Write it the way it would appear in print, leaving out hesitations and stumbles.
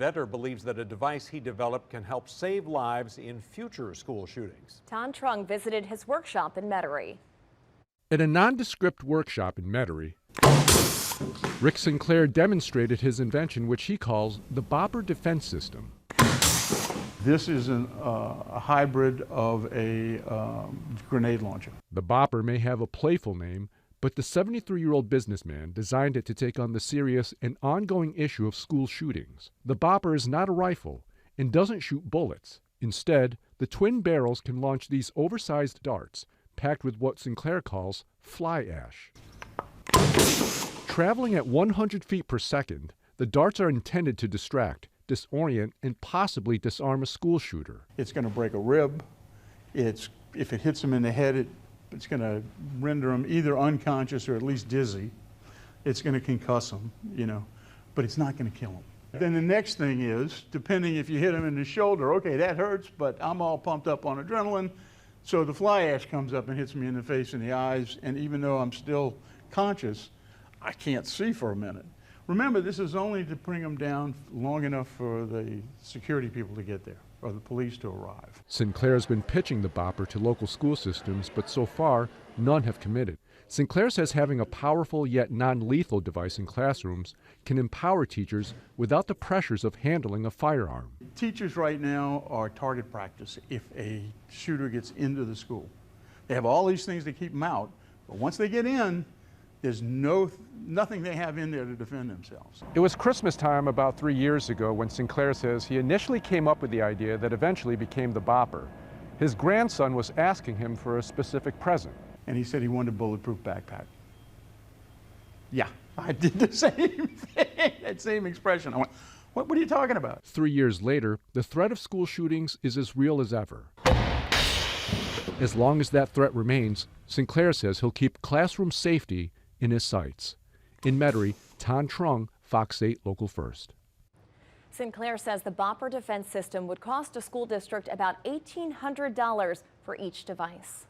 Inventor believes that a device he developed can help save lives in future school shootings. Tan Trung visited his workshop in Metairie. At a nondescript workshop in Metairie, Rick Sinclair demonstrated his invention, which he calls the Bopper defense system. This is a hybrid of a grenade launcher. The Bopper may have a playful name, but the 73-year-old businessman designed it to take on the serious and ongoing issue of school shootings. The Bopper is not a rifle and doesn't shoot bullets. Instead, the twin barrels can launch these oversized darts packed with what Sinclair calls fly ash. Traveling at 100 feet per second, the darts are intended to distract, disorient, and possibly disarm a school shooter. It's going to break a rib. If it hits them in the head, it's going to render them either unconscious or at least dizzy. It's going to concuss them, but it's not going to kill them. Then the next thing is, depending if you hit them in the shoulder, okay, that hurts, but I'm all pumped up on adrenaline, so the fly ash comes up and hits me in the face and the eyes, and even though I'm still conscious, I can't see for a minute. Remember, this is only to bring them down long enough for the security people to get there, or the police to arrive. Sinclair has been pitching the Bopper to local school systems, but so far, none have committed. Sinclair says having a powerful yet non-lethal device in classrooms can empower teachers without the pressures of handling a firearm. Teachers right now are target practice if a shooter gets into the school. They have all these things to keep them out, but once they get in, there's nothing they have in there to defend themselves. It was Christmas time about 3 years ago when Sinclair says he initially came up with the idea that eventually became the Bopper. His grandson was asking him for a specific present. And he said he wanted a bulletproof backpack. Yeah, I did the same thing, that same expression. I went, what are you talking about? 3 years later, the threat of school shootings is as real as ever. As long as that threat remains, Sinclair says he'll keep classroom safety in his sights. In Metairie, Tan Trung, Fox 8 Local First. Sinclair says the Bopper defense system would cost a school district about $1,800 for each device.